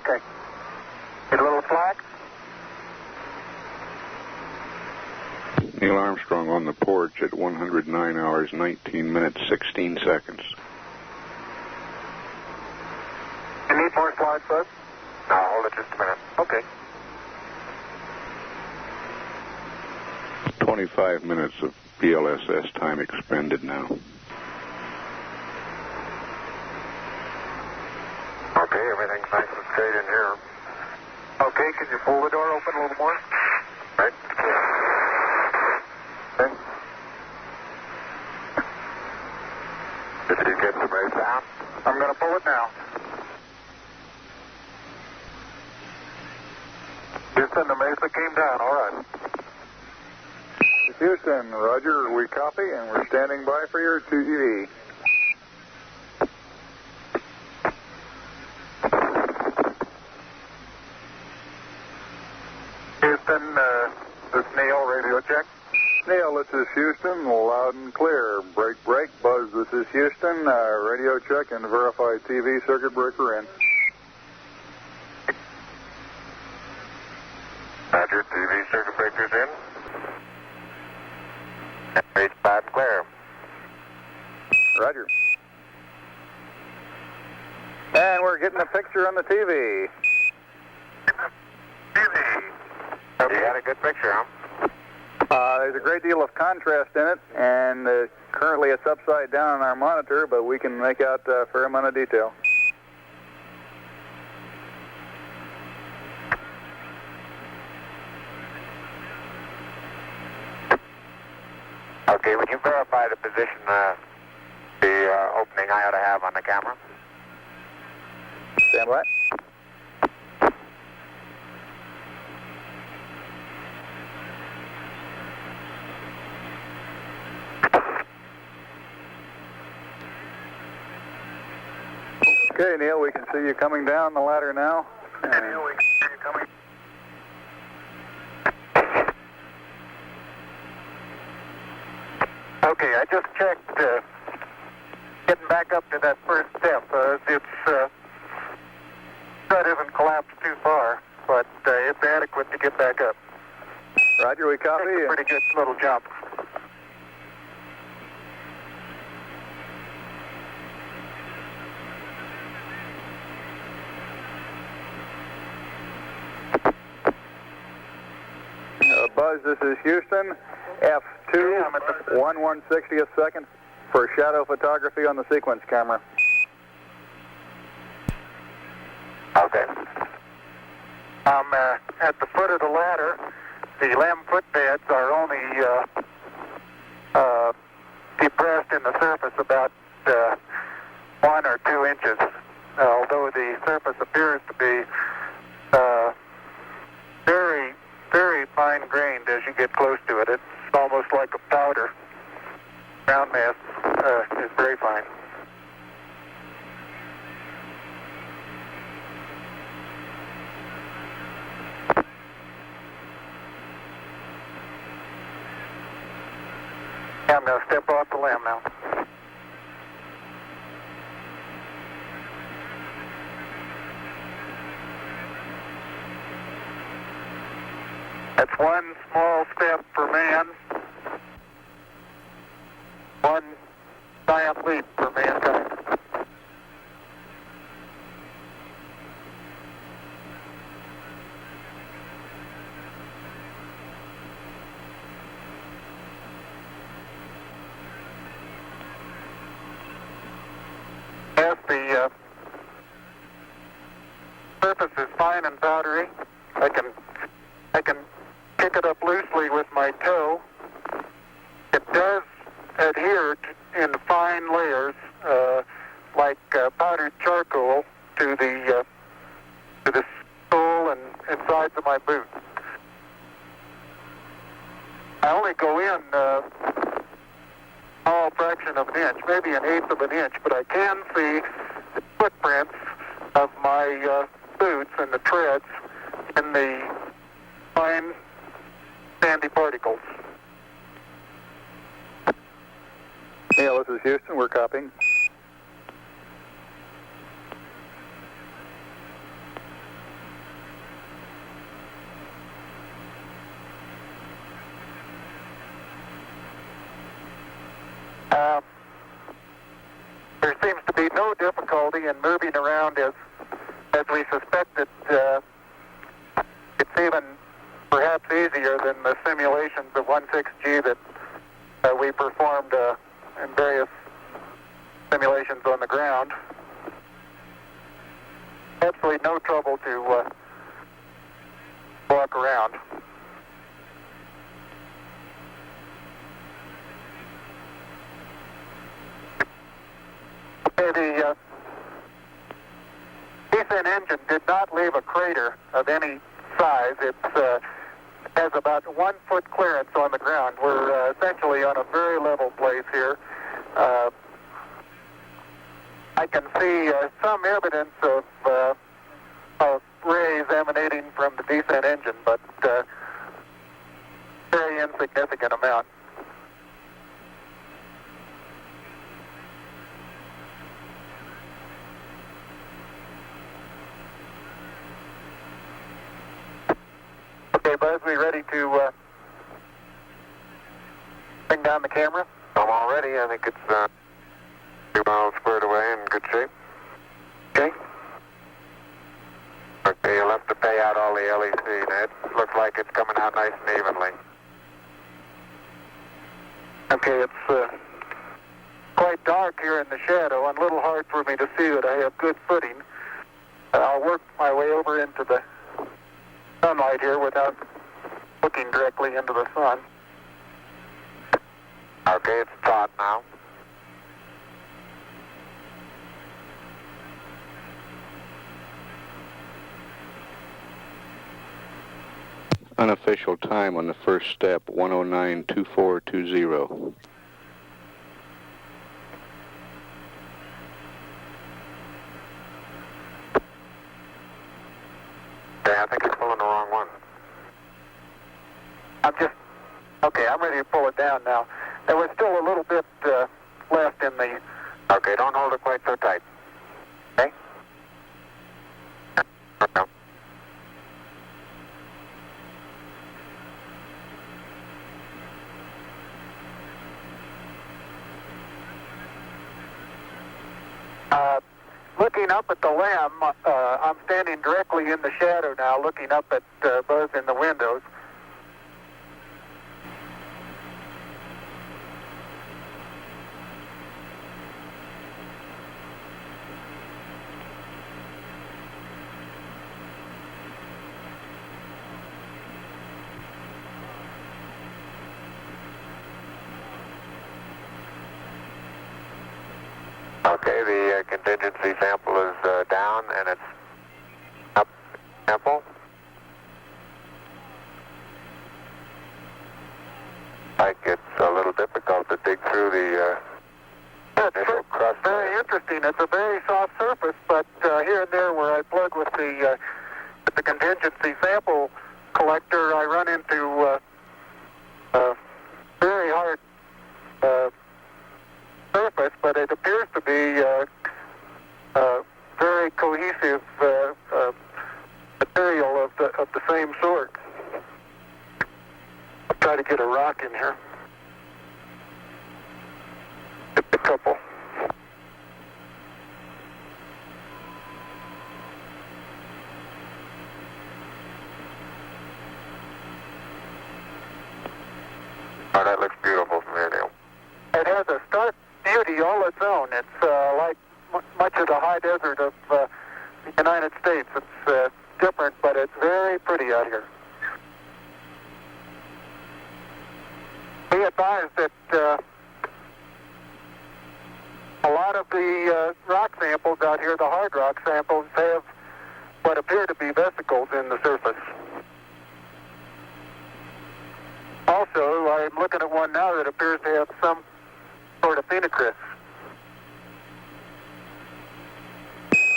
Okay. Get a little slack. Neil Armstrong on the porch at 109 hours, 19 minutes, 16 seconds. You need more slides, bud? No, hold it just a minute. Okay. 25 minutes of BLSS time expended now. Okay, everything's nice and straight in here. Okay, can you pull the door open a little more? Right. Okay. Did you get the brace down? I'm going to pull it now. Houston, the Mesa came down, all right. Houston, roger, we copy, and we're standing by for your 2GV. Houston, this is Neil, radio check. Neil, this is Houston, loud and clear. Break, break, Buzz, this is Houston, radio check and verify TV circuit breaker in. Roger, TV circuit breakers in. It's bad and clear. Roger. And we're getting a picture on the TV. Okay. You got a good picture, huh? There's a great deal of contrast in it, and currently it's upside down on our monitor, but we can make out a fair amount of detail. Okay, would you verify the position, the opening I ought to have on the camera? Stand by. Okay, Neil, we can see you coming down the ladder now. Neil, we can see you coming. Okay, I just checked, getting back up to that first step. That isn't collapsed too far, but it's adequate to get back up. Roger, we copy. It's a pretty good little jump. Buzz, this is Houston, F2, 1/160th second for shadow photography on the sequence camera. Okay. I'm at the foot of the ladder. The LEM footbeds are only depressed in the surface about 1 or 2 inches, although the surface appears to be very, very fine-grained as you get close to it. It's almost like a powder. Ground mass is very fine. I'm going to step off the LEM now. That's one small step for man, one giant leap for mankind. As the surface is fine and powdery, I can pick it up loosely with my toe. It does adhere in fine layers, like powdered charcoal, to the sole and sides of my boot. I only go in a small fraction of an inch, maybe an eighth of an inch, but I can see the footprints of my boots and the treads in the fine sandy particles. Neil, this is Houston. We're copying. there seems to be no difficulty in moving around as we suspected. It's even perhaps easier than the simulations of 16G that we performed in various simulations on the ground. Absolutely no trouble to walk around. The descent engine did not leave a crater of any size. It has about 1 foot clearance on the ground. We're essentially on a very level place here. I can see some evidence of rays emanating from the descent engine, but very insignificant amount. Okay, Buzz, we ready to bring down the camera? I'm all ready. I think it's 2 miles squared away in good shape. Okay. Okay, you'll have to pay out all the LEC. It looks like it's coming out nice and evenly. Okay, it's quite dark here in the shadow and a little hard for me to see that I have good footing. I'll work my way over into the sunlight here without looking directly into the sun. Okay, it's taut now. Unofficial time on the first step, 109.2420. Okay, I think you're pulling the wrong one. Okay, I'm ready to pull it down now. There was still a little bit left in the... Okay, don't hold it quite so tight. Okay? Okay. Looking up at the LEM, I'm standing directly in the shadow now, looking up at Buzz in the windows. Okay, the contingency sample is down and it's up sample. Like it's a little difficult to dig through the initial crust. Very interesting. It's a very soft surface, but here and there where I plug with the contingency sample collector, I run into very hard surface, but it appears to be very cohesive material of the same sort. I'll try to get a rock in here. Just a couple. Oh, that looks beautiful from here, Neil. It has a stark beauty all its own. It's like much of the high desert of the United States. It's different, but it's very pretty out here. Be advised that a lot of the rock samples out here, the hard rock samples, have what appear to be vesicles in the surface. Also, I'm looking at one now that appears to have some sort of phenocryst.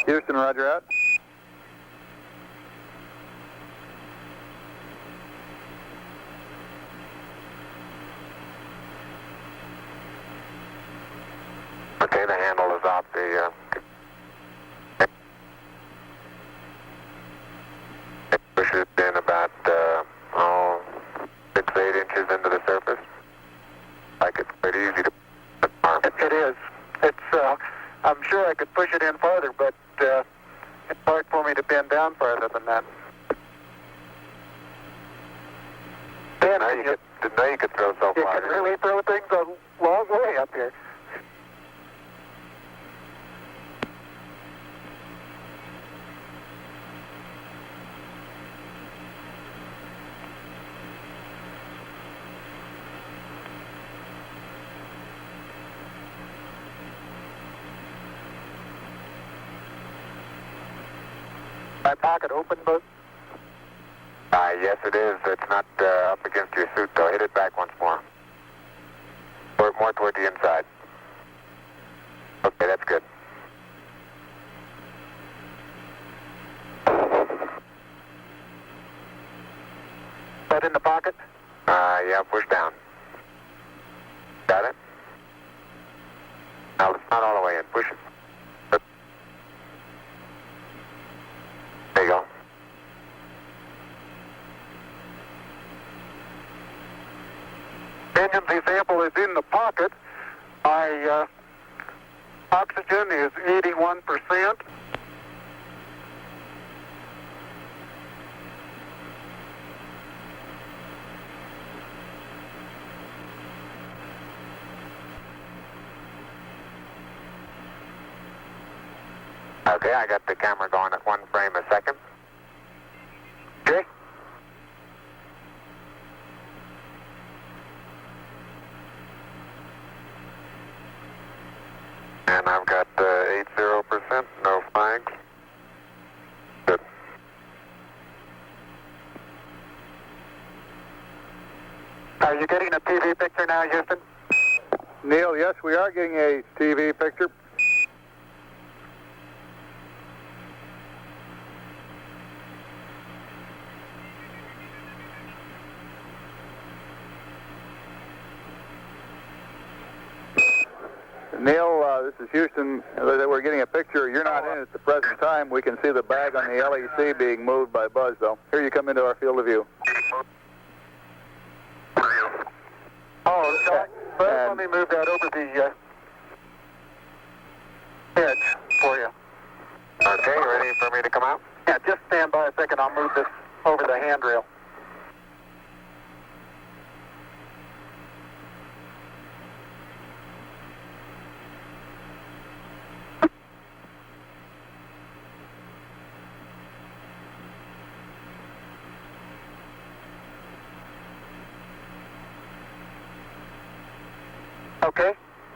Houston, roger out. Okay, the handle is off the push it in about 6 to 8 inches into the surface. Like it's pretty easy to arm. It is. It's I could push it in farther, but it's hard for me to bend down farther than that. Ben, Didn't know you could throw so you far. can really throw things a long way up here. My pocket open, but Yes, it is. It's not up against your suit, though. Hit it back once more. More toward the inside. Okay, that's good. that in the pocket? Yeah, push down. Got it? Now, it's not all the way in. Push it. There you go. Contingency sample is in the pocket. My oxygen is 81%. Okay, I got the camera going at 1 frame a second. Okay. And I've got 80%, no flags. Good. Are you getting a TV picture now, Houston? Neil, yes, we are getting a TV picture. Neil, this is Houston. We're getting a picture. You're not in at the present time. We can see the bag on the LEC being moved by Buzz, though. Here you come into our field of view. Oh, no. Well, let me move that over the edge for you. Okay, ready for me to come out? Yeah, just stand by a second. I'll move this over the handrail. Okay.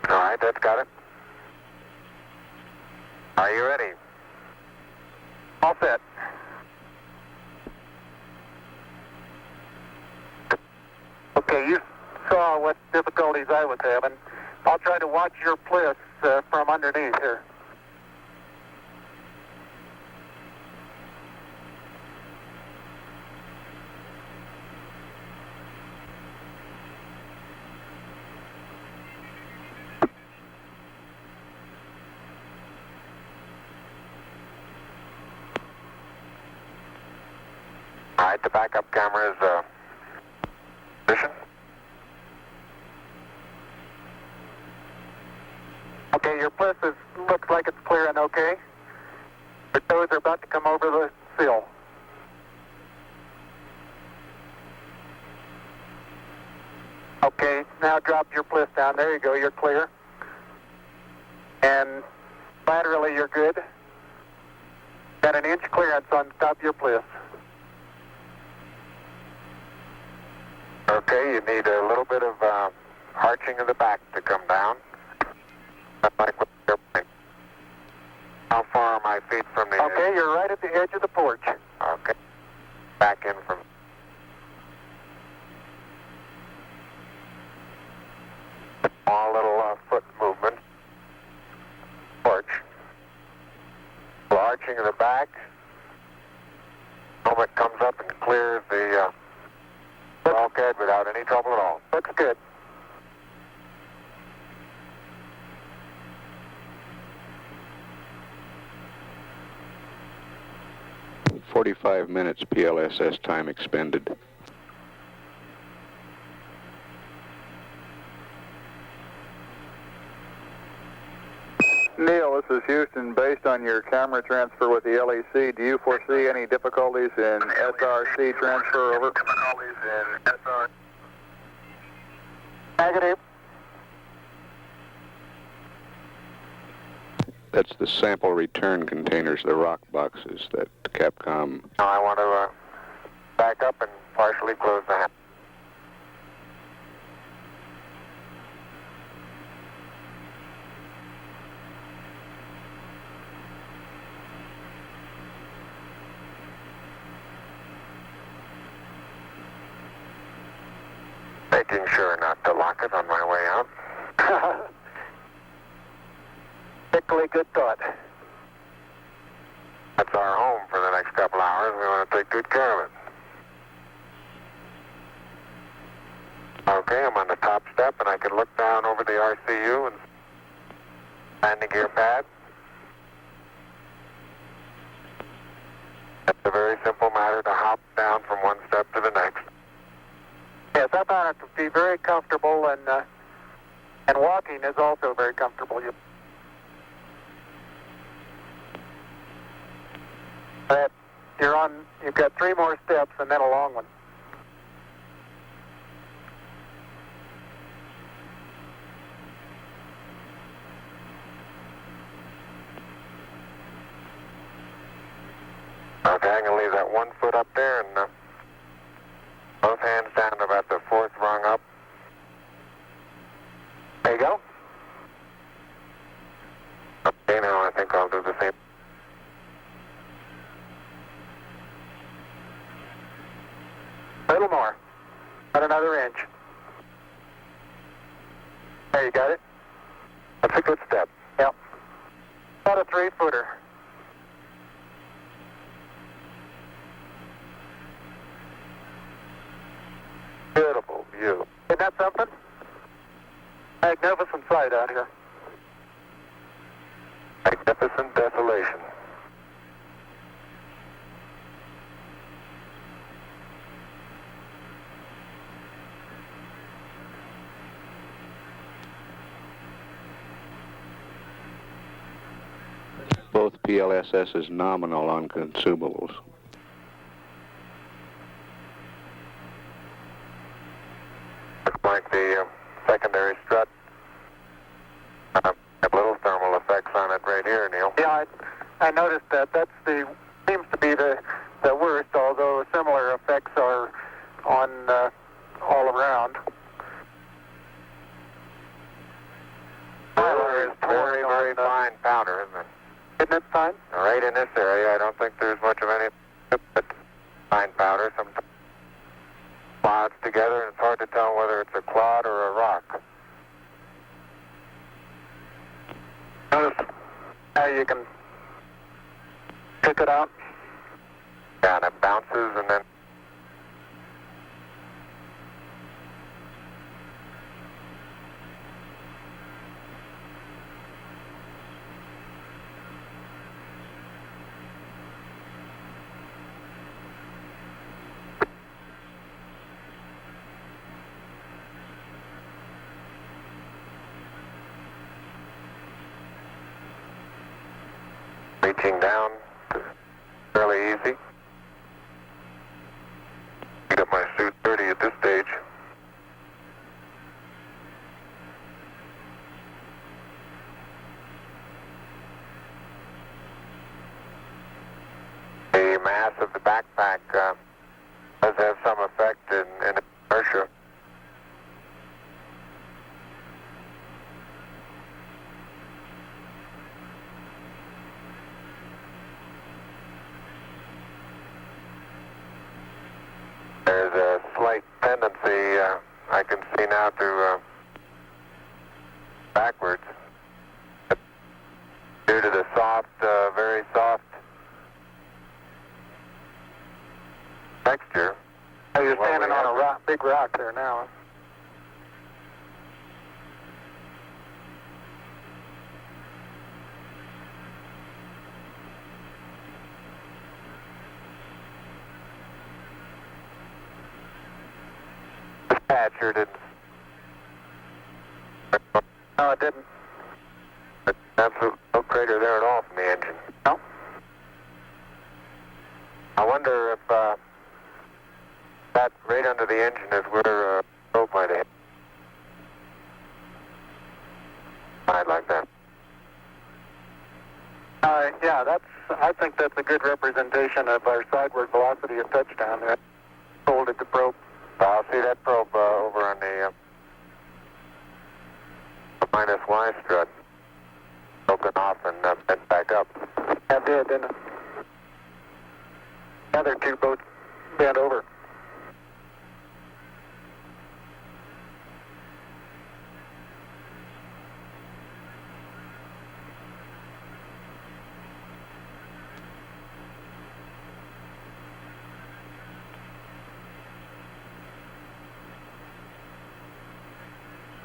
All right, that's got it. Are you ready? All set. Okay, you saw what difficulties I was having. I'll try to watch your bliss from underneath here. All right, the backup camera is position. Okay, your bliss looks like it's clearing okay. Your toes are about to come over the sill. Okay, now drop your bliss down. There you go, you're clear. And laterally you're good. Got an inch clearance on top of your bliss. Okay, you need a little bit of arching of the back to come down. Like with the airplane. How far are my feet from the Okay, you're right at the edge of the porch. Okay. Back in from... Small little foot movement. Porch. Arching of the back. Moment comes up and clears the bulkhead without any trouble at all. Looks good. .45 minutes PLSS time expended. Neil, this is Houston. Based on your camera transfer with the LEC, do you foresee any difficulties in SRC transfer? Over. Difficulties in SRC. Negative. That's the sample return containers, the rock boxes that Capcom. Now I want to back up and partially close the hatch. Making sure not to lock it on my way out. Particularly good thought. That's our home for the next couple hours. We want to take good care of it. Okay, I'm on the top step and I can look down over the RCU and landing gear pad. It's a very simple matter to hop down from one step to the next. Yes, I found it to be very comfortable, and walking is also very comfortable. You've got 3 more steps and then a long one. Okay, I'm going to leave that 1 foot up there and both hands down to about the 4th rung up. There you go. Okay, now I think I'll do the same. A little more. About another inch. There, you got it? That's a good step. Yep. About a 3-footer. Beautiful view. Isn't that something? Magnificent sight out here. Magnificent desolation. Both PLSS is nominal on consumables. Looks like the secondary strut have little thermal effects on it right here, Neil. Yeah, I noticed that. Seems to be the worst, although similar effects are on all around. Tyler is very, very fine powder, isn't it? Isn't it fine? Right in this area, I don't think there's much of any but fine powder. Some clouds together, and it's hard to tell whether it's a clod or a rock. Notice how you can pick it out. Yeah, and it bounces and then reaching down, fairly easy. Got my suit dirty at this stage. The mass of the backpack does have some effect in inertia. There's a slight tendency I can see now to backwards due to the soft, very soft texture. Oh, you're standing on a big rock there now. Patch here didn't. No, it didn't. Absolutely no crater there at all from the engine. No. I wonder if that right under the engine is where probe might have hit. I'd like that. Yeah, I think that's a good representation of our sideward velocity at touchdown there. Hold it to probe. I'll see that probe over on the minus Y strut. Broken off and bent back up. That did, didn't it? The other two boats bent over.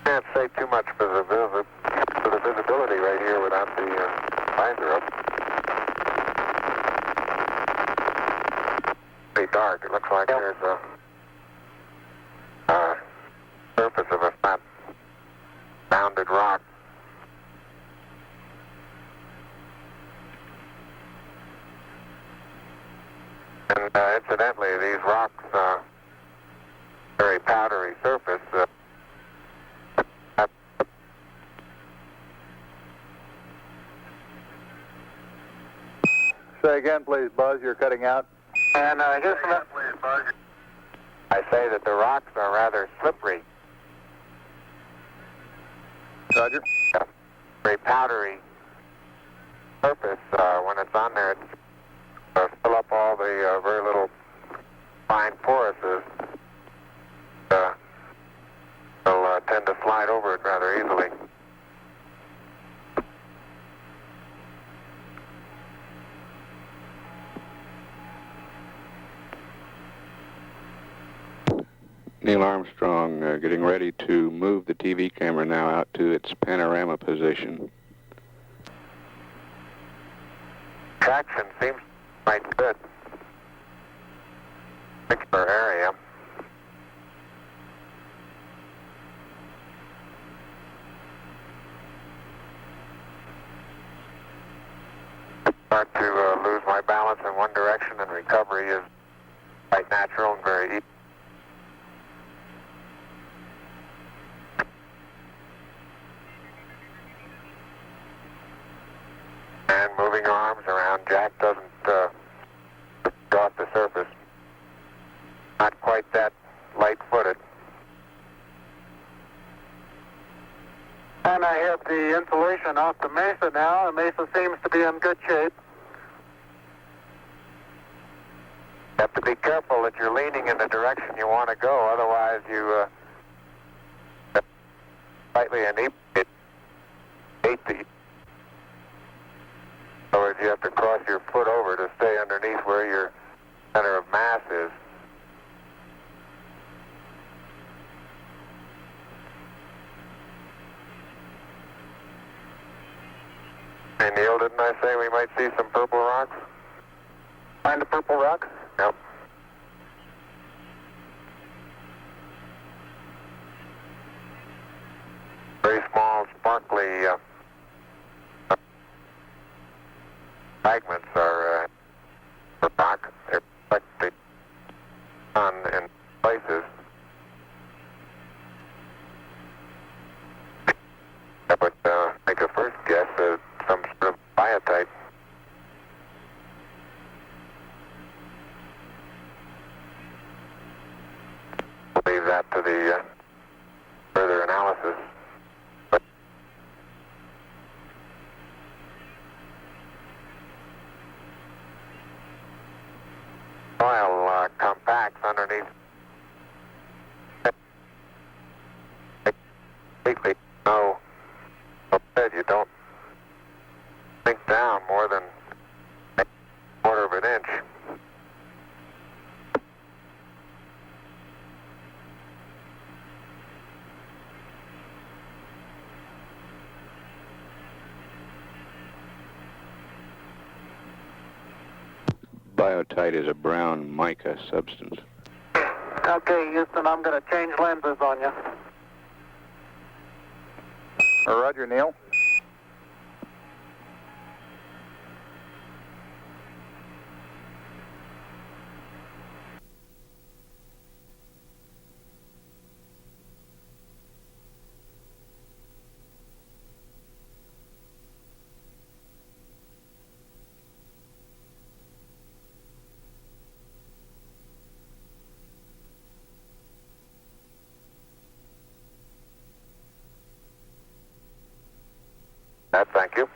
Can't say too much for the visibility right here without the visor up. Pretty dark. It looks like there's a surface of a flat rounded rock. And incidentally, these rocks, very powdery surface. Say again, please, Buzz. You're cutting out. And here's some... I say that the rocks are rather slippery. Roger. Very powdery surface. When it's on there, it's fill up all the very little fine poruses. They'll tend to slide over it rather easily. Neil Armstrong getting ready to move the TV camera now out to its panorama position. Traction seems quite good. Particular area. Start to lose my balance in one direction, and recovery is quite natural and very easy. And moving arms around Jack doesn't go off the surface. Not quite that light-footed. And I have the insulation off the Mesa now. The Mesa seems to be in good shape. You have to be careful that you're leaning in the direction you want to go, otherwise you slightly inebriate the... In other words, you have to cross your foot over to stay underneath where your center of mass is. Hey Neil, didn't I say we might see some purple rocks? Find the purple rocks? Yep. Very small, sparkly fragments are rock. They reflect the sun in places. I would make a first guess at some sort of biotite. Leave that to the further analysis. But soil compacts underneath. Completely. No. You don't sink down more than a quarter of an inch. Biotite is a brown mica substance. Okay, Houston, I'm going to change lenses on you. Roger, Neil. Thank you.